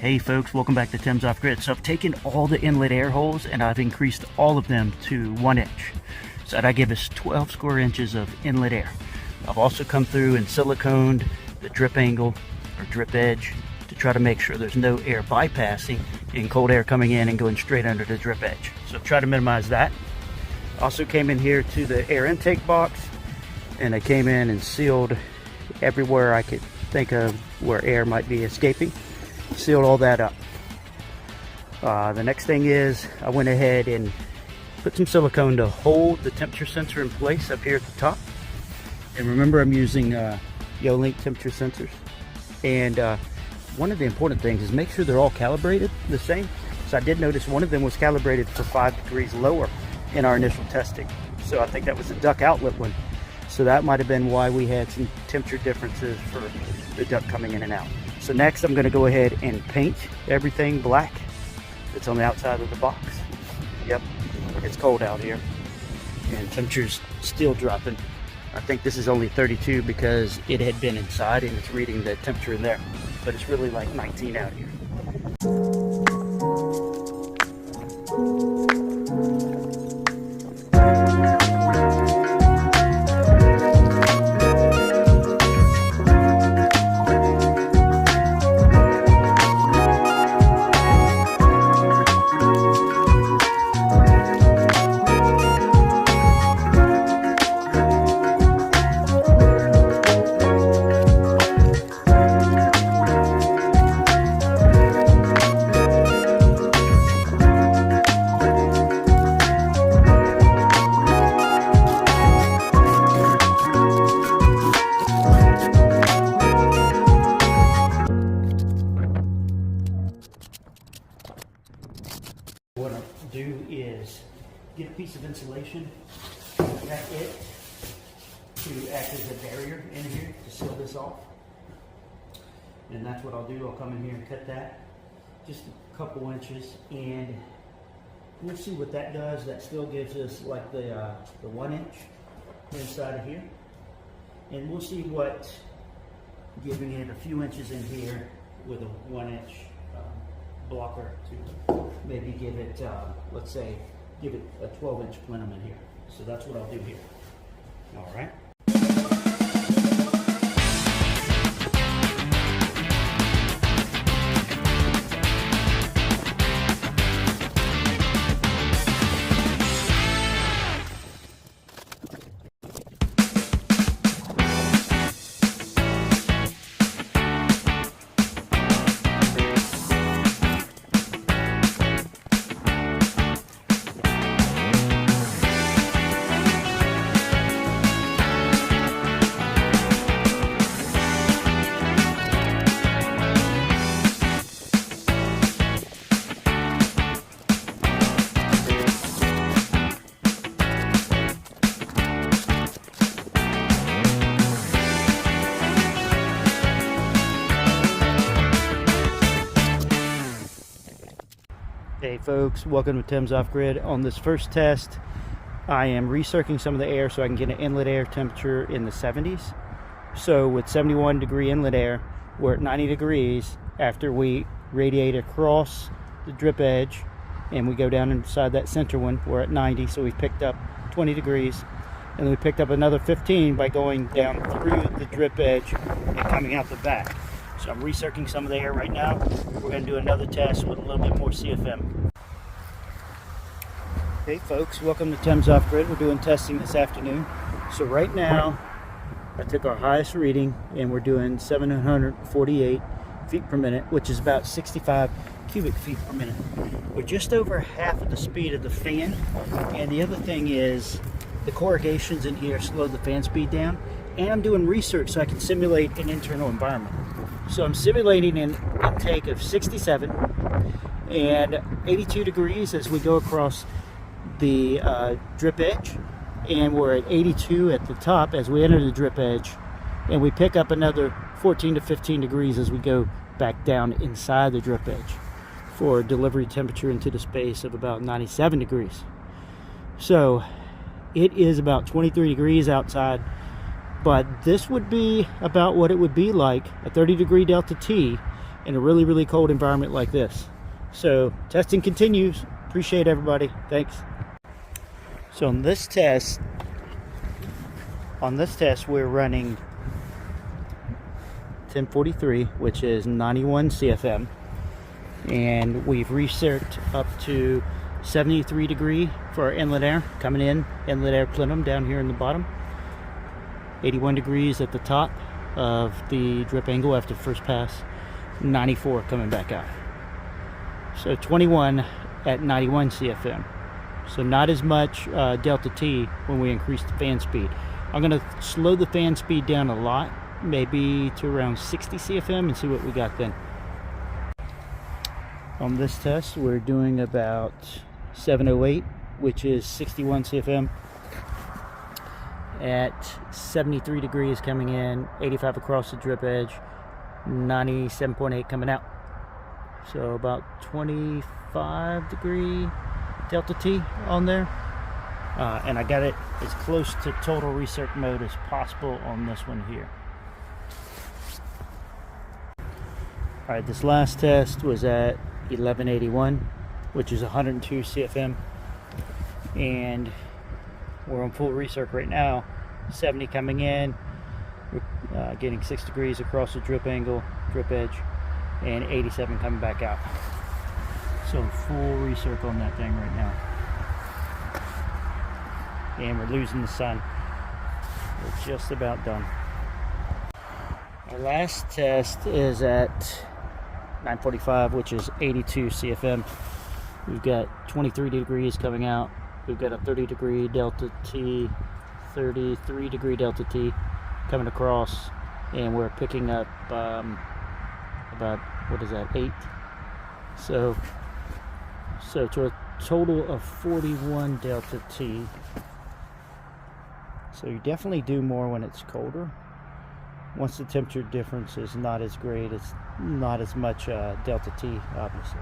Hey folks, welcome back to Tim's Off Grid. So I've taken all the inlet air holes and I've increased all of them to 1 inch. So that gives us 12 square inches of inlet air. I've also come through and siliconed the drip angle or drip edge to try to make sure there's no air bypassing and cold air coming in and going straight under the drip edge. So try to minimize that. Also came in here to the air intake box and I came in and sealed everywhere I could think of where air might be escaping. Sealed all that up. The next thing is I went ahead and put some silicone to hold the temperature sensor in place up here at the top. And remember, I'm using Yolink temperature sensors. And one of the important things is make sure they're all calibrated the same. So I did notice one of them was calibrated for 5 degrees lower in our initial testing. So I think that was the duct outlet one. So that might have been why we had some temperature differences for the duct coming in and out. So next I'm going to go ahead and paint everything black that's on the outside of the box. Yep, it's cold out here and temperature's still dropping. I think this is only 32 because it had been inside and it's reading the temperature in there, but it's really like 19 out here. What I'll do is get a piece of insulation, cut it to act as a barrier in here to seal this off. And that's what I'll do. I'll come in here and cut that just a couple inches, and we'll see what that does. That still gives us like the 1 inch inside of here. And we'll see what giving it a few inches in here with a 1 inch blocker to maybe give it, let's say, give it a 12-inch plenum in here. So that's what I'll do here. All right. Hey folks, welcome to Tim's Off Grid. On this first test, I am recircing some of the air so I can get an inlet air temperature in the 70s. So with 71 degree inlet air, we're at 90 degrees after we radiate across the drip edge and we go down inside that center one, we're at 90. So we've picked up 20 degrees and we picked up another 15 by going down through the drip edge and coming out the back. So I'm recircing some of the air right now. We're going to do another test with a little bit more CFM. Hey folks, welcome to Tim's Off Grid. We're doing testing this afternoon. So right now, I took our highest reading and we're doing 748 feet per minute, which is about 65 cubic feet per minute. We're just over half of the speed of the fan. And the other thing is the corrugations in here slow the fan speed down. And I'm doing research so I can simulate an internal environment. So I'm simulating an intake of 67 and 82 degrees as we go across the drip edge, and we're at 82 at the top as we enter the drip edge, and we pick up another 14 to 15 degrees as we go back down inside the drip edge for a delivery temperature into the space of about 97 degrees. So it is about 23 degrees outside. But this would be about what it would be like, a 30 degree delta T in a really, really cold environment like this. So testing continues. Appreciate everybody. Thanks. So on this test we're running 1043, which is 91 CFM, and we've recirced up to 73 degree for our inlet air coming in, inlet air plenum down here in the bottom, 81 degrees at the top of the drip angle after the first pass, 94 coming back out. So 21 at 91 CFM. So not as much delta T when we increase the fan speed. I'm going to slow the fan speed down a lot, maybe to around 60 CFM, and see what we got then. On this test we're doing about 708, which is 61 CFM at 73 degrees coming in, 85 across the drip edge, 97.8 coming out. So about 25 degree delta T on there, and I got it as close to total recirc mode as possible on this one here. Alright, this last test was at 1181, which is 102 CFM, and we're on full recirc right now. 70 coming in, we're getting 6 degrees across the drip angle, drip edge, and 87 coming back out. So full recirc on that thing right now, and we're losing the sun. We're just about done. Our last test is at 945, which is 82 CFM. We've got 23 degrees coming out. We've got a 30 degree delta T, 33 degree delta T coming across, and we're picking up about, what is that, 8? So to a total of 41 delta T. So you definitely do more when it's colder. Once the temperature difference is not as great, it's not as much delta T, obviously.